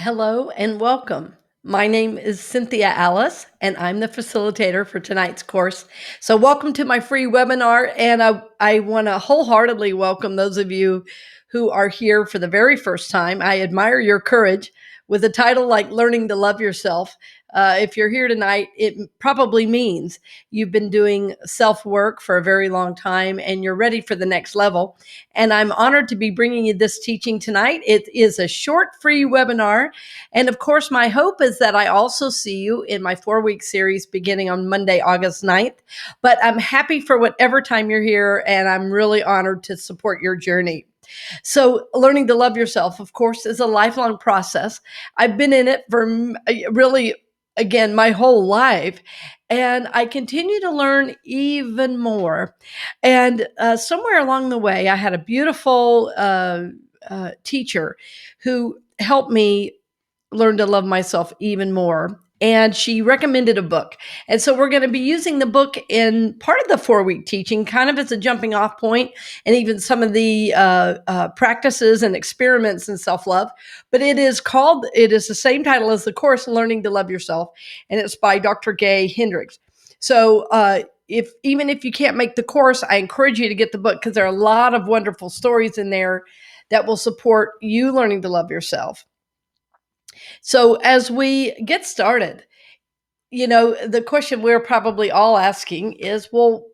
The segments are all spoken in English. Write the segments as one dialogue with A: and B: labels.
A: Hello and welcome. My name is Cynthia Alice, and I'm the facilitator for tonight's course. So, welcome to my free webinar. And I want to wholeheartedly welcome those of you who are here for the very first time. I admire your courage with a title like Learning to Love Yourself. If you're here tonight, it probably means you've been doing self work for a very long time and you're ready for the next level. And I'm honored to be bringing you this teaching tonight. It is a short free webinar. And of course, my hope is that I also see you in my 4-week series beginning on Monday, August 9th. But I'm happy for whatever time you're here, and I'm really honored to support your journey. So, learning to love yourself, of course, is a lifelong process. I've been in it for really, again, my whole life. And I continue to learn even more. And somewhere along the way, I had a beautiful teacher who helped me learn to love myself even more. And she recommended a book. And so we're going to be using the book in part of the 4-week teaching, kind of as a jumping off point, and even some of the practices and experiments in self love. But it is the same title as the course, Learning to Love Yourself. And it's by Dr. Gay Hendricks. So, even if you can't make the course, I encourage you to get the book because there are a lot of wonderful stories in there that will support you learning to love yourself. So, as we get started, the question we're probably all asking is, well,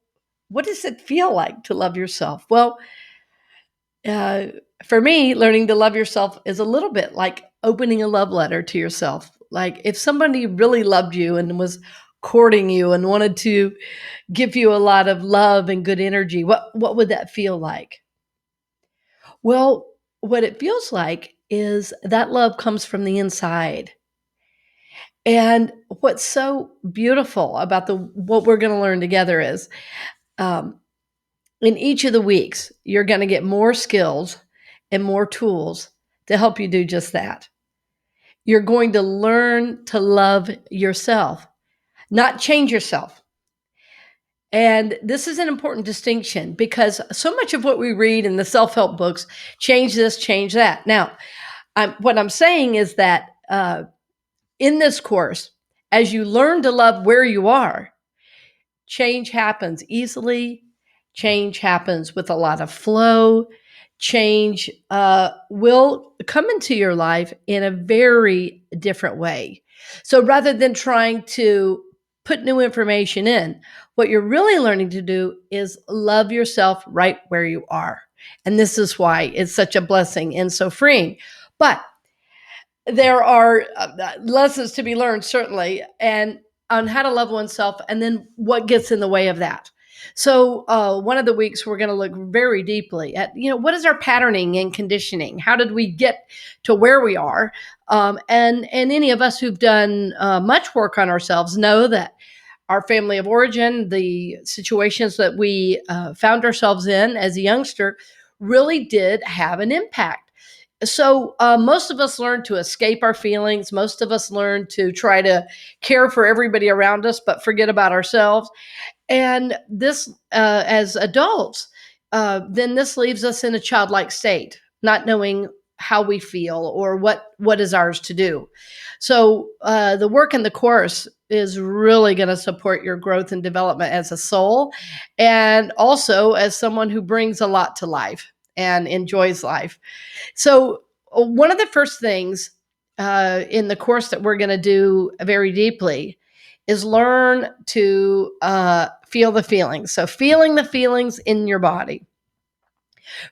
A: what does it feel like to love yourself? Well, uh, for me, learning to love yourself is a little bit like opening a love letter to yourself. Like if somebody really loved you and was courting you and wanted to give you a lot of love and good energy, what would that feel like? Well, what it feels like is that love comes from the inside. And what's so beautiful about the what we're going to learn together is um, in each of the weeks, you're going to get more skills and more tools to help you do just that. You're going to learn to love yourself, not change yourself. And this is an important distinction because so much of what we read in the self help books change this, change that. Now, what I'm saying is that in this course, as you learn to love where you are, change happens easily. Change happens with a lot of flow. Change will come into your life in a very different way. So rather than trying to put new information in, what you're really learning to do is love yourself right where you are. And this is why it's such a blessing and so freeing. But there are lessons to be learned, certainly, and on how to love oneself, and then what gets in the way of that. So, one of the weeks we're going to look very deeply at, what is our patterning and conditioning? How did we get to where we are? And any of us who've done much work on ourselves know that our family of origin, the situations that we found ourselves in as a youngster, really did have an impact. So most of us learn to escape our feelings. Most of us learn to try to care for everybody around us, but forget about ourselves. And this, as adults, then this leaves us in a childlike state, not knowing how we feel or what is ours to do. So the work in the course is really going to support your growth and development as a soul, and also as someone who brings a lot to life and enjoys life. So, one of the first things in the course that we're going to do very deeply is learn to feel the feelings. So, feeling the feelings in your body.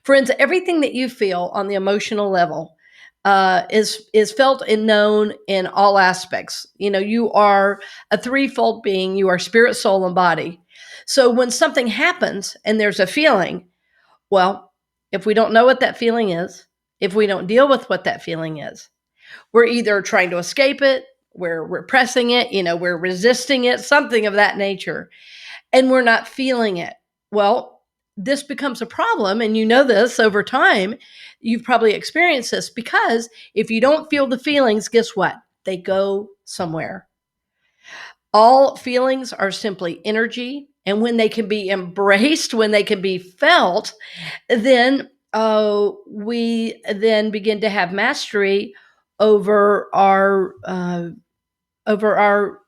A: Friends, everything that you feel on the emotional level is felt and known in all aspects. You are a threefold being. You are spirit, soul, and body. So, when something happens and there's a feeling, well, if we don't know what that feeling is, if we don't deal with what that feeling is, we're either trying to escape it, we're repressing it, we're resisting it, something of that nature, and we're not feeling it. Well, this becomes a problem, and you know this over time. You've probably experienced this because if you don't feel the feelings, guess what? They go somewhere. All feelings are simply energy. And when they can be embraced, when they can be felt, then we then begin to have mastery over our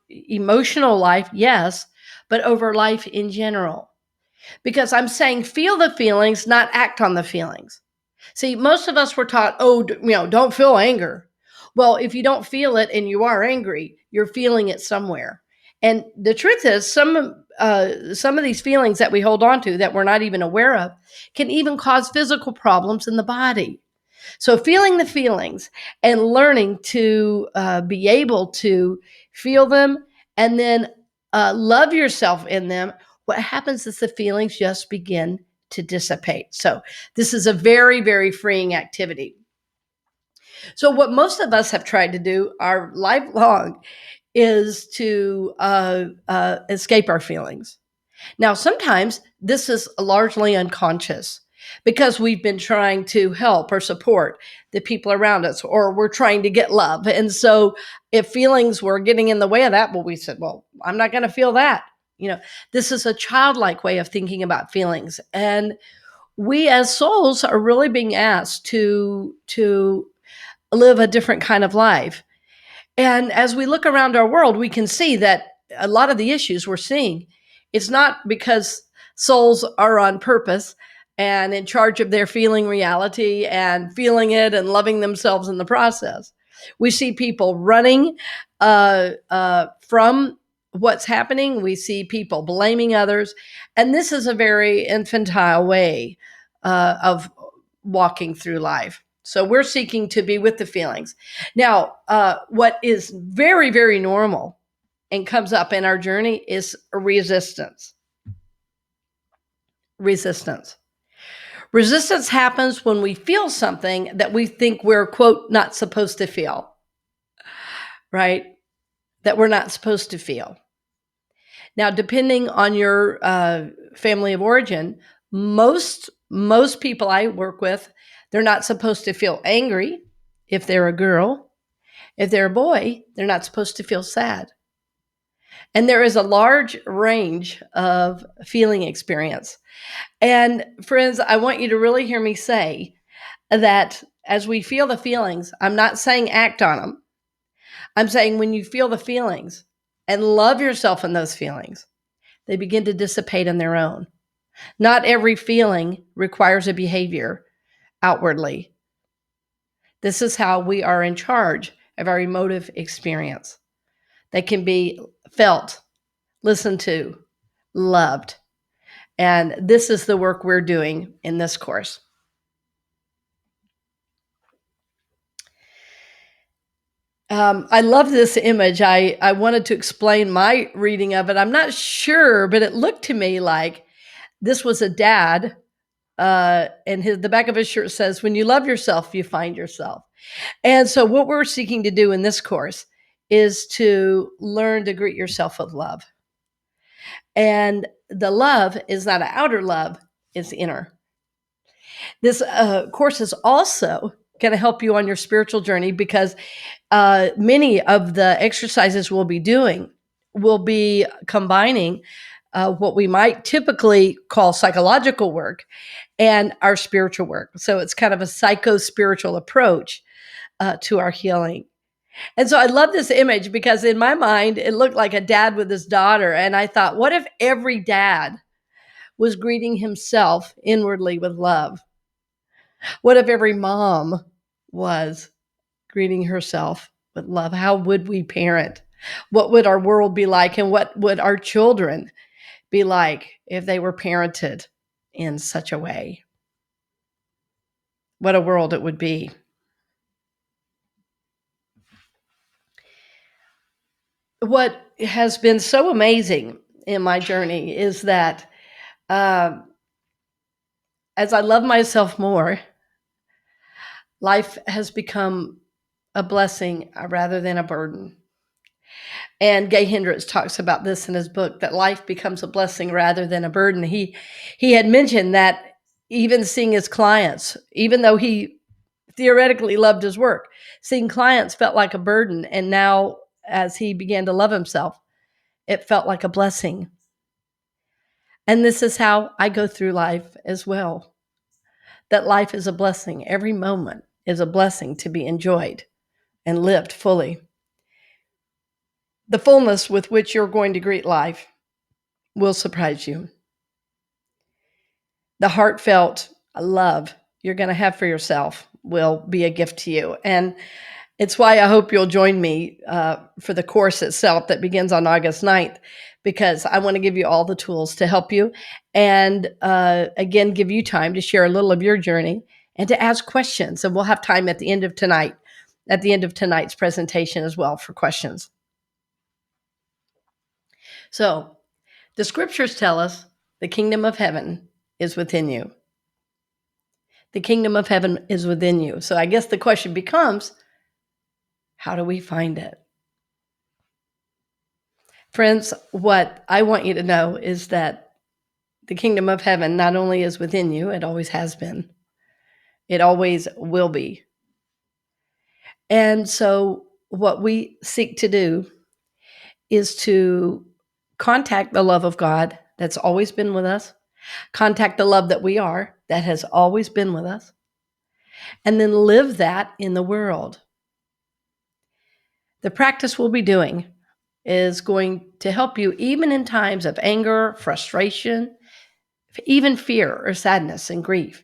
A: emotional life, yes, but over life in general. Because I'm saying feel the feelings, not act on the feelings. See, most of us were taught, oh, don't feel anger. Well, if you don't feel it and you are angry, you're feeling it somewhere. And the truth is, some of these feelings that we hold on to that we're not even aware of can even cause physical problems in the body. So, feeling the feelings and learning to be able to feel them and then love yourself in them, what happens is the feelings just begin to dissipate. So, this is a very, very freeing activity. So, what most of us have tried to do our lifelong is to escape our feelings. Now, sometimes this is largely unconscious because we've been trying to help or support the people around us, or we're trying to get love. And so, if feelings were getting in the way of that, well, we said, well, I'm not going to feel that. This is a childlike way of thinking about feelings. And we as souls are really being asked to live a different kind of life. And as we look around our world, we can see that a lot of the issues we're seeing, it's not because souls are on purpose and in charge of their feeling reality and feeling it and loving themselves in the process. We see people running from what's happening. We see people blaming others. And this is a very infantile way of walking through life. So we're seeking to be with the feelings. Now, what is very, very normal and comes up in our journey is resistance. Resistance. Resistance happens when we feel something that we think we're, quote, not supposed to feel, right? That we're not supposed to feel. Now, depending on your family of origin, most people I work with, they're not supposed to feel angry if they're a girl. If they're a boy, they're not supposed to feel sad. And there is a large range of feeling experience. And friends, I want you to really hear me say that as we feel the feelings, I'm not saying act on them. I'm saying when you feel the feelings and love yourself in those feelings, they begin to dissipate on their own. Not every feeling requires a behavior outwardly. This is how we are in charge of our emotive experience. They can be felt, listened to, loved. And this is the work we're doing in this course. I love this image. I wanted to explain my reading of it. I'm not sure, but it looked to me like this was a dad, and the back of his shirt says, "When you love yourself, you find yourself." And so, what we're seeking to do in this course is to learn to greet yourself with love. And the love is not an outer love, it's inner. This course is also going to help you on your spiritual journey because many of the exercises we'll be doing will be combining what we might typically call psychological work and our spiritual work. So it's kind of a psycho-spiritual approach to our healing. And so I love this image because in my mind, it looked like a dad with his daughter. And I thought, what if every dad was greeting himself inwardly with love? What if every mom was greeting herself with love? How would we parent? What would our world be like? And what would our children be like if they were parented in such a way? What a world it would be. What has been so amazing in my journey is that uh, as I love myself more, life has become a blessing rather than a burden. And Gay Hendricks talks about this in his book, that life becomes a blessing rather than a burden. He had mentioned that even seeing his clients, even though he theoretically loved his work, seeing clients felt like a burden. And now, as he began to love himself, it felt like a blessing. And this is how I go through life as well, that life is a blessing. Every moment is a blessing to be enjoyed. and lived fully. The fullness with which you're going to greet life will surprise you. The heartfelt love you're going to have for yourself will be a gift to you. And it's why I hope you'll join me for the course itself that begins on August 9th, because I want to give you all the tools to help you and again, give you time to share a little of your journey and to ask questions. And we'll have time at the end of tonight's presentation as well for questions. So the scriptures tell us the kingdom of heaven is within you. The kingdom of heaven is within you. So I guess the question becomes, how do we find it? Friends, what I want you to know is that the kingdom of heaven not only is within you, it always has been. It always will be. And so what we seek to do is to contact the love of God that's always been with us, contact the love that we are that has always been with us, and then live that in the world. The practice we'll be doing is going to help you even in times of anger, frustration, even fear or sadness and grief,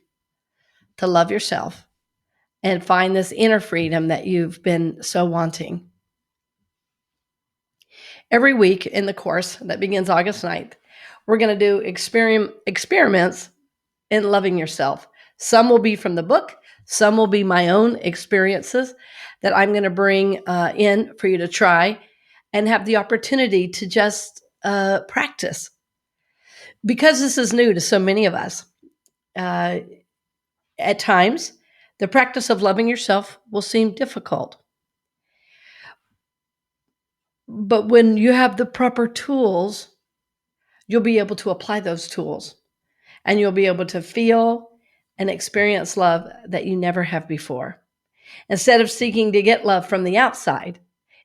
A: to love yourself and find this inner freedom that you've been so wanting. Every week in the course that begins August 9th, we're going to do experiments in loving yourself. Some will be from the book. Some will be my own experiences that I'm going to bring in for you to try and have the opportunity to just practice. Because this is new to so many of us, at times, the practice of loving yourself will seem difficult. But when you have the proper tools, you'll be able to apply those tools and you'll be able to feel and experience love that you never have before. Instead of seeking to get love from the outside,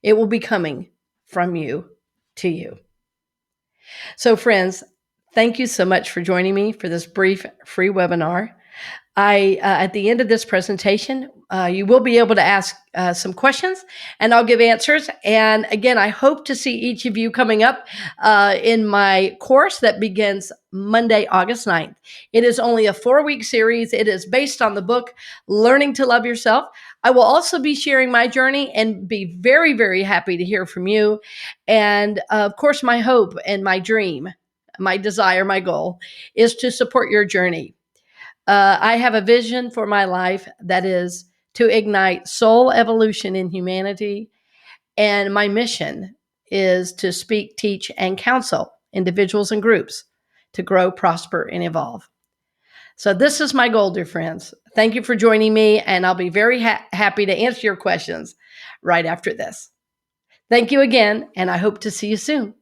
A: it will be coming from you to you. So friends, thank you so much for joining me for this brief free webinar. At the end of this presentation, you will be able to ask some questions and I'll give answers. And again, I hope to see each of you coming up in my course that begins Monday, August 9th. It is only a 4-week series. It is based on the book, Learning to Love Yourself. I will also be sharing my journey and be very, very happy to hear from you. And of course, my hope and my dream, my desire, my goal is to support your journey. I have a vision for my life that is to ignite soul evolution in humanity. And my mission is to speak, teach, and counsel individuals and groups to grow, prosper, and evolve. So this is my goal, dear friends. Thank you for joining me, and I'll be very happy to answer your questions right after this. Thank you again, and I hope to see you soon.